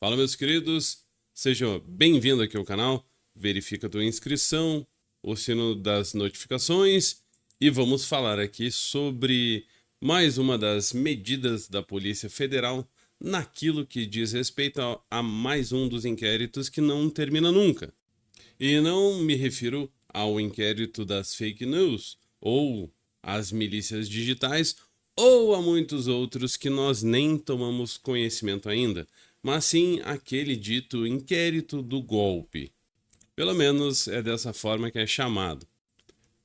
Fala, meus queridos, sejam bem-vindos aqui ao canal. Verifica a tua inscrição, o sino das notificações e vamos falar aqui sobre mais uma das medidas da Polícia Federal naquilo que diz respeito a mais um dos inquéritos que não termina nunca. E não me refiro ao inquérito das fake news ou às milícias digitais ou a muitos outros que nós nem tomamos conhecimento ainda, mas sim aquele dito inquérito do golpe. Pelo menos é dessa forma que é chamado.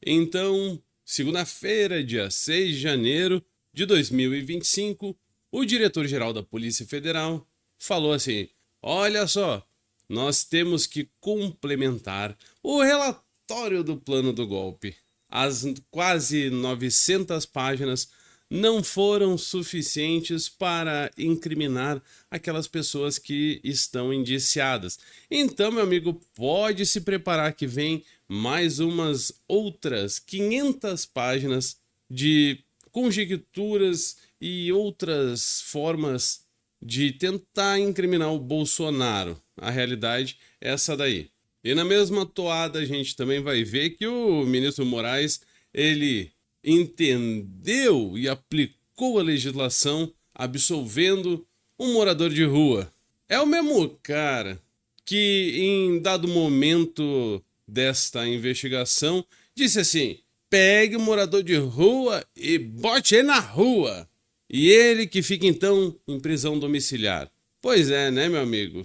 Então, segunda-feira, dia 6 de janeiro de 2025, o diretor-geral da Polícia Federal falou assim: olha só, nós temos que complementar o relatório do plano do golpe. As quase 900 páginas não foram suficientes para incriminar aquelas pessoas que estão indiciadas. Então, meu amigo, pode se preparar que vem mais umas outras 500 páginas de conjecturas e outras formas de tentar incriminar o Bolsonaro. A realidade é essa daí. E na mesma toada a gente também vai ver que o ministro Moraes, ele entendeu e aplicou a legislação absolvendo um morador de rua. É o mesmo cara que em dado momento desta investigação disse assim: pegue o morador de rua e bote ele na rua. E ele que fica então em prisão domiciliar. Pois é, né, meu amigo?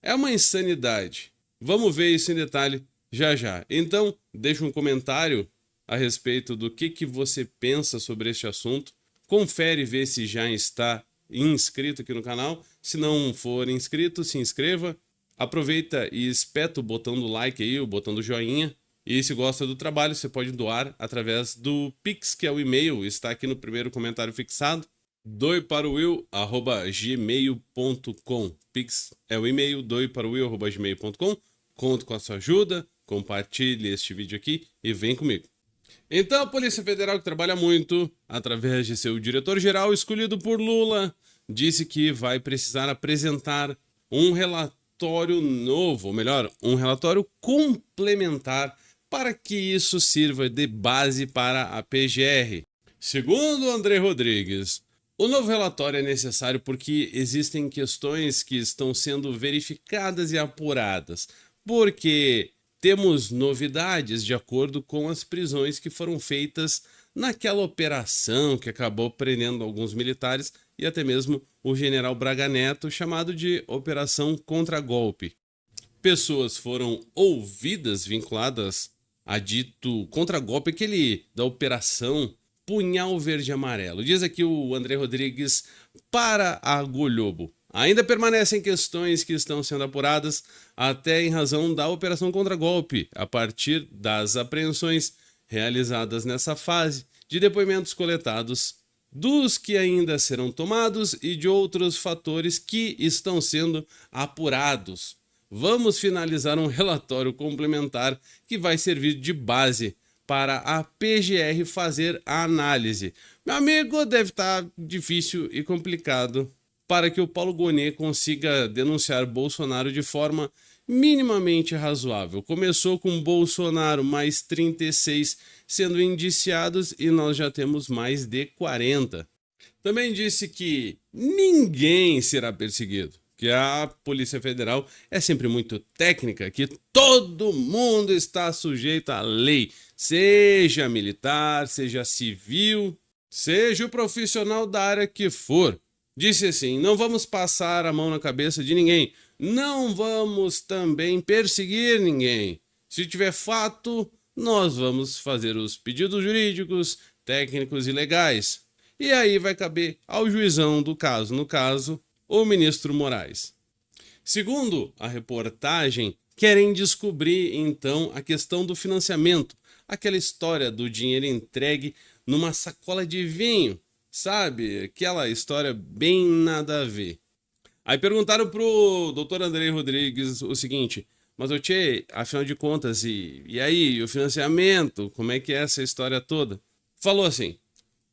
É uma insanidade. Vamos ver isso em detalhe já já. Então, deixa um comentário a respeito do que você pensa sobre este assunto. Confere e vê se já está inscrito aqui no canal. Se não for inscrito, se inscreva. Aproveita e espeta o botão do like aí, o botão do joinha. E se gosta do trabalho, você pode doar através do Pix, que é o e-mail, está aqui no primeiro comentário fixado. doeparowill@gmail.com. Pix é o e-mail, doeparowill@gmail.com. Conto com a sua ajuda, compartilhe este vídeo aqui e vem comigo. Então, a Polícia Federal, que trabalha muito, através de seu diretor-geral escolhido por Lula, disse que vai precisar apresentar um relatório novo, ou melhor, um relatório complementar para que isso sirva de base para a PGR. Segundo André Rodrigues, o novo relatório é necessário porque existem questões que estão sendo verificadas e apuradas, porque temos novidades de acordo com as prisões que foram feitas naquela operação que acabou prendendo alguns militares e até mesmo o general Braga Neto, chamado de Operação Contra-Golpe. Pessoas foram ouvidas vinculadas a dito contra-golpe, aquele da Operação Punhal Verde e Amarelo. Diz aqui o André Rodrigues para a Globo. Ainda permanecem questões que estão sendo apuradas até em razão da operação contra-golpe, a partir das apreensões realizadas nessa fase, de depoimentos coletados, dos que ainda serão tomados e de outros fatores que estão sendo apurados. Vamos finalizar um relatório complementar que vai servir de base para a PGR fazer a análise. Meu amigo, deve estar difícil e complicado para que o Paulo Gonet consiga denunciar Bolsonaro de forma minimamente razoável. Começou com Bolsonaro mais 36 sendo indiciados e nós já temos mais de 40. Também disse que ninguém será perseguido, que a Polícia Federal é sempre muito técnica, que todo mundo está sujeito à lei, seja militar, seja civil, seja o profissional da área que for. Disse assim: não vamos passar a mão na cabeça de ninguém, não vamos também perseguir ninguém. Se tiver fato, nós vamos fazer os pedidos jurídicos, técnicos e legais. E aí vai caber ao juizão do caso, no caso, o ministro Moraes. Segundo a reportagem, querem descobrir então a questão do financiamento, aquela história do dinheiro entregue numa sacola de vinho. Sabe, aquela história bem nada a ver. Aí perguntaram pro doutor André Rodrigues o seguinte: mas o Tchê, afinal de contas, e aí, o financiamento, como é que é essa história toda? Falou assim: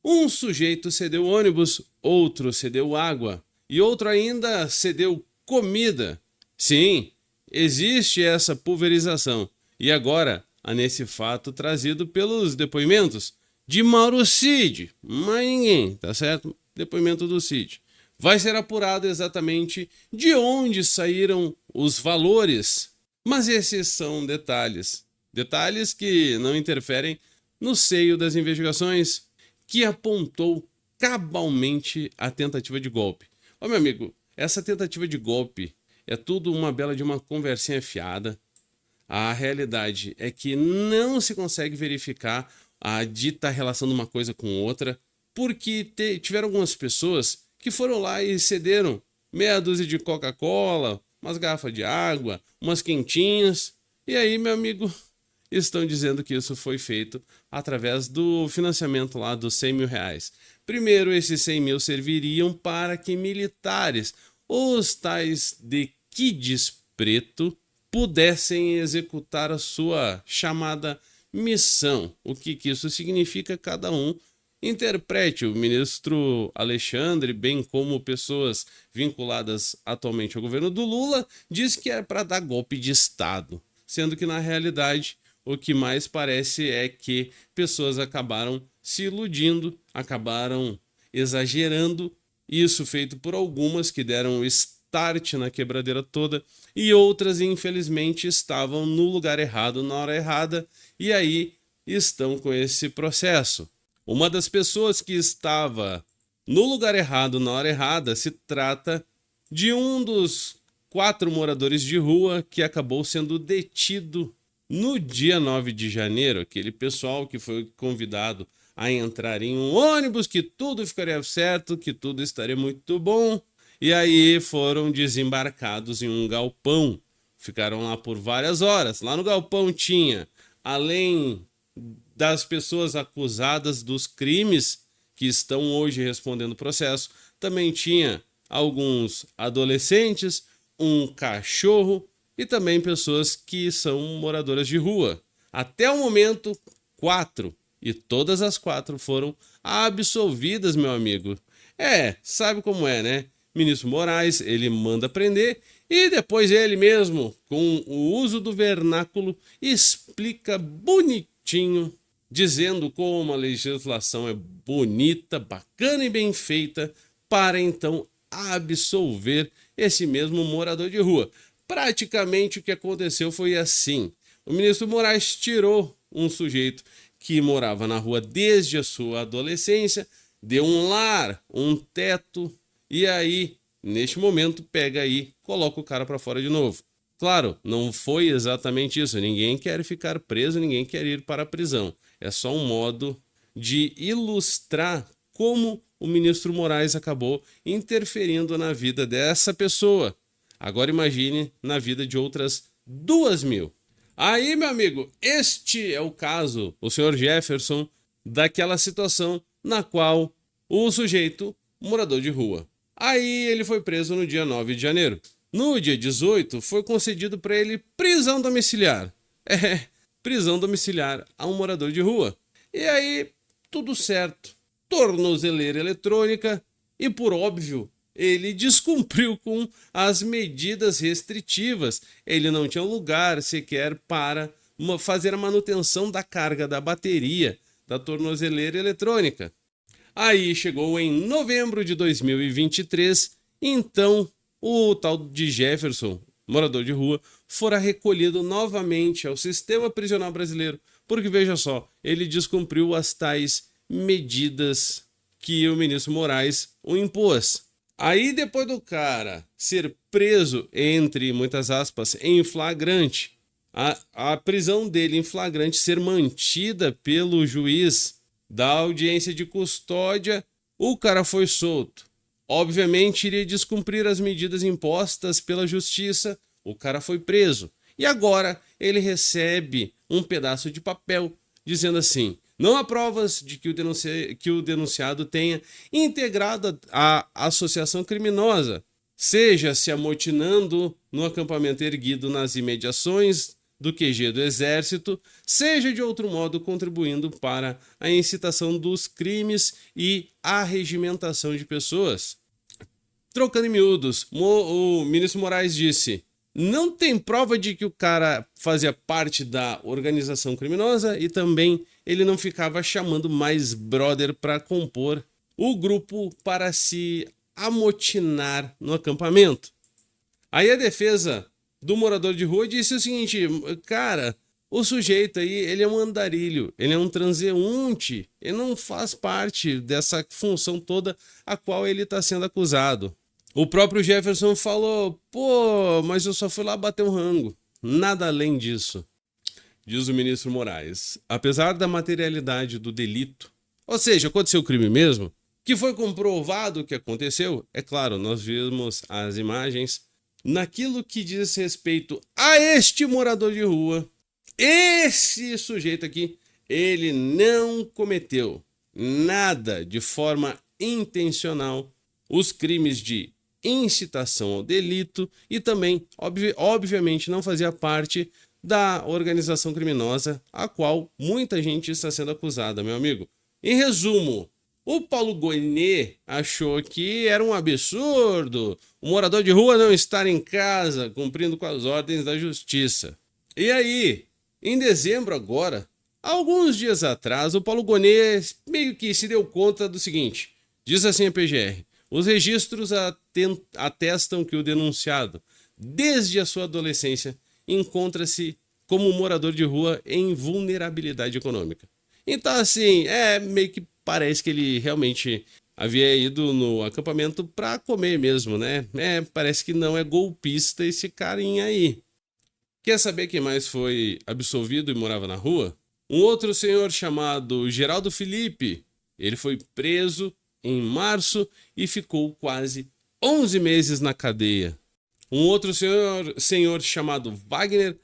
um sujeito cedeu ônibus, outro cedeu água, e outro ainda cedeu comida. Sim, existe essa pulverização. E agora, nesse fato trazido pelos depoimentos de Mauro Cid, mais ninguém, tá certo? Depoimento do Cid. Vai ser apurado exatamente de onde saíram os valores. Mas esses são detalhes. Detalhes que não interferem no seio das investigações, que apontou cabalmente a tentativa de golpe. Ó, meu amigo, essa tentativa de golpe é tudo uma bela de uma conversinha fiada. A realidade é que não se consegue verificar a dita relação de uma coisa com outra, porque tiveram algumas pessoas que foram lá e cederam meia dúzia de Coca-Cola, umas garrafas de água, umas quentinhas. E aí, meu amigo, estão dizendo que isso foi feito através do financiamento lá dos 100 mil reais. Primeiro, esses 100 mil serviriam para que militares, os tais de kids preto, pudessem executar a sua chamada missão. O que isso significa, cada um interprete. O ministro Alexandre, bem como pessoas vinculadas atualmente ao governo do Lula, diz que é para dar golpe de Estado, sendo que na realidade o que mais parece é que pessoas acabaram se iludindo, acabaram exagerando, isso feito por algumas que deram start na quebradeira toda e outras infelizmente estavam no lugar errado na hora errada e aí estão com esse processo. Uma das pessoas que estava no lugar errado na hora errada se trata de um dos 4 moradores de rua que acabou sendo detido no dia 9 de janeiro, aquele pessoal que foi convidado a entrar em um ônibus, que tudo ficaria certo, que tudo estaria muito bom, e aí foram desembarcados em um galpão. Ficaram lá por várias horas. Lá no galpão tinha, além das pessoas acusadas dos crimes que estão hoje respondendo o processo, também tinha alguns adolescentes, um cachorro e também pessoas que são moradoras de rua. Até o momento, 4. E todas as 4 foram absolvidas, meu amigo. Sabe como é, né? Ministro Moraes, ele manda prender e depois ele mesmo, com o uso do vernáculo, explica bonitinho, dizendo como a legislação é bonita, bacana e bem feita, para então absolver esse mesmo morador de rua. Praticamente o que aconteceu foi assim: o ministro Moraes tirou um sujeito que morava na rua desde a sua adolescência, deu um lar, um teto, e aí, neste momento, pega aí, coloca o cara para fora de novo. Claro, não foi exatamente isso, ninguém quer ficar preso, ninguém quer ir para a prisão. É só um modo de ilustrar como o ministro Moraes acabou interferindo na vida dessa pessoa. Agora imagine na vida de outras 2.000. Aí, meu amigo, este é o caso, o senhor Jefferson, daquela situação na qual o sujeito, morador de rua. Aí ele foi preso no dia 9 de janeiro. No dia 18, foi concedido para ele prisão domiciliar. Prisão domiciliar a um morador de rua. E aí, tudo certo. Tornozeleira eletrônica e, por óbvio, ele descumpriu com as medidas restritivas. Ele não tinha lugar sequer para fazer a manutenção da carga da bateria da tornozeleira eletrônica. Aí chegou em novembro de 2023, então o tal de Jefferson, morador de rua, fora recolhido novamente ao sistema prisional brasileiro, porque veja só, ele descumpriu as tais medidas que o ministro Moraes o impôs. Aí depois do cara ser preso, entre muitas aspas, em flagrante, a prisão dele em flagrante ser mantida pelo juiz da audiência de custódia, o cara foi solto. Obviamente iria descumprir as medidas impostas pela justiça, o cara foi preso. E agora ele recebe um pedaço de papel dizendo assim: não há provas de que o denunciado tenha integrado a associação criminosa, seja se amotinando no acampamento erguido nas imediações do QG do Exército, seja de outro modo contribuindo para a incitação dos crimes e arregimentação de pessoas. Trocando em miúdos, o ministro Moraes disse: não tem prova de que o cara fazia parte da organização criminosa e também ele não ficava chamando mais brother para compor o grupo para se amotinar no acampamento. Aí a defesa do morador de rua disse o seguinte: cara, o sujeito aí, ele é um andarilho, ele é um transeunte, ele não faz parte dessa função toda a qual ele está sendo acusado. O próprio Jefferson falou: pô, mas eu só fui lá bater um rango. Nada além disso. Diz o ministro Moraes: apesar da materialidade do delito, ou seja, aconteceu o crime mesmo, que foi comprovado que aconteceu, é claro, nós vimos as imagens, naquilo que diz respeito a este morador de rua, esse sujeito aqui, ele não cometeu nada de forma intencional os crimes de incitação ao delito e também, obviamente, não fazia parte da organização criminosa a qual muita gente está sendo acusada, meu amigo. Em resumo, o Paulo Gonet achou que era um absurdo o morador de rua não estar em casa cumprindo com as ordens da justiça. E aí, em dezembro agora, alguns dias atrás, o Paulo Gonet meio que se deu conta do seguinte, diz assim a PGR: os registros atestam que o denunciado, desde a sua adolescência, encontra-se como morador de rua em vulnerabilidade econômica. Então, assim, meio que parece que ele realmente havia ido no acampamento para comer mesmo, né? Parece que não é golpista esse carinha aí. Quer saber quem mais foi absolvido e morava na rua? Um outro senhor chamado Geraldo Felipe. Ele foi preso em março e ficou quase 11 meses na cadeia. Um outro senhor chamado Wagner,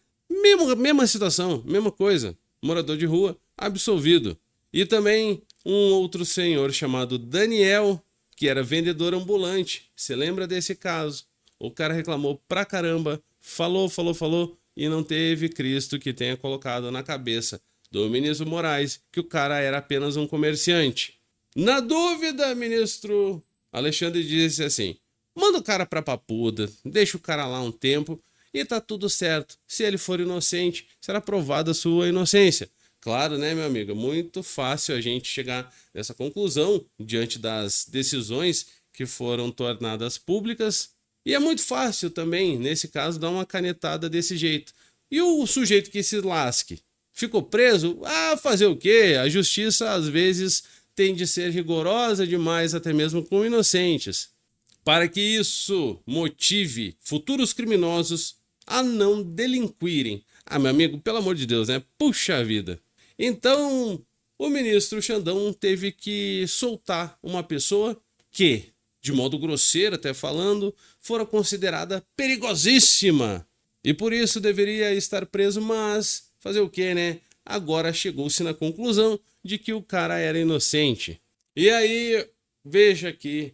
mesma situação, mesma coisa, morador de rua, absolvido. E também um outro senhor chamado Daniel, que era vendedor ambulante. Você lembra desse caso? O cara reclamou pra caramba, falou e não teve Cristo que tenha colocado na cabeça do ministro Moraes que o cara era apenas um comerciante. Na dúvida, ministro Alexandre disse assim: manda o cara pra papuda, deixa o cara lá um tempo e tá tudo certo. Se ele for inocente, será provada a sua inocência. Claro, né, meu amigo? Muito fácil a gente chegar nessa conclusão diante das decisões que foram tornadas públicas. E é muito fácil também, nesse caso, dar uma canetada desse jeito. E o sujeito que se lasque ficou preso? Fazer o quê? A justiça, às vezes, tem de ser rigorosa demais, até mesmo com inocentes, para que isso motive futuros criminosos a não delinquirem. Meu amigo, pelo amor de Deus, né? Puxa vida! Então, o ministro Xandão teve que soltar uma pessoa que, de modo grosseiro até falando, fora considerada perigosíssima. E por isso deveria estar preso, mas fazer o quê, né? Agora chegou-se na conclusão de que o cara era inocente. E aí, veja aqui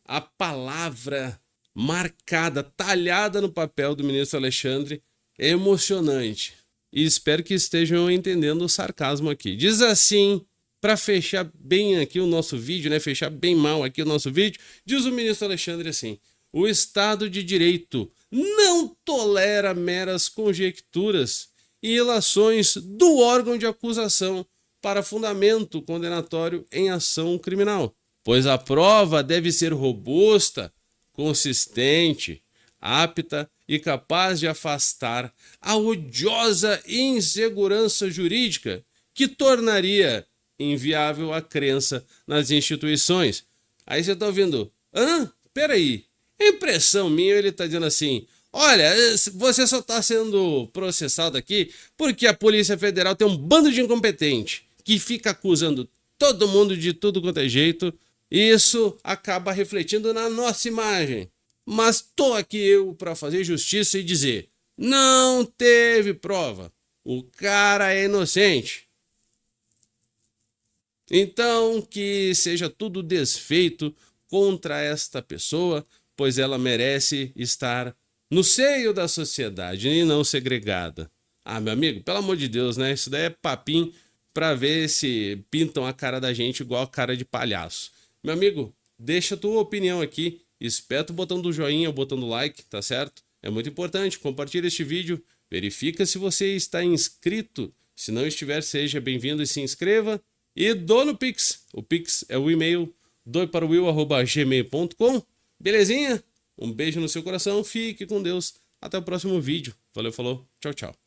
a palavra marcada, talhada no papel do ministro Alexandre, é emocionante. E espero que estejam entendendo o sarcasmo aqui. Diz assim, para fechar bem aqui o nosso vídeo, né? Fechar bem mal aqui o nosso vídeo, diz o ministro Alexandre assim: o Estado de Direito não tolera meras conjecturas e ilações do órgão de acusação para fundamento condenatório em ação criminal, pois a prova deve ser robusta, consistente, apta e capaz de afastar a odiosa insegurança jurídica que tornaria inviável a crença nas instituições. Aí você está ouvindo: peraí, é impressão minha, ele está dizendo assim: olha, você só está sendo processado aqui porque a Polícia Federal tem um bando de incompetente que fica acusando todo mundo de tudo quanto é jeito, e isso acaba refletindo na nossa imagem. Mas tô aqui eu para fazer justiça e dizer: não teve prova, o cara é inocente. Então que seja tudo desfeito contra esta pessoa, pois ela merece estar no seio da sociedade e não segregada. Meu amigo, pelo amor de Deus, né? Isso daí é papinho para ver se pintam a cara da gente igual a cara de palhaço. Meu amigo, deixa a tua opinião aqui espeta o botão do joinha, o botão do like, tá certo? É muito importante, compartilha este vídeo, verifica se você está inscrito. Se não estiver, seja bem-vindo e se inscreva. E dou no Pix. O Pix é o e-mail doiparowill@gmail.com. Belezinha? Um beijo no seu coração, fique com Deus. Até o próximo vídeo. Valeu, falou, tchau, tchau.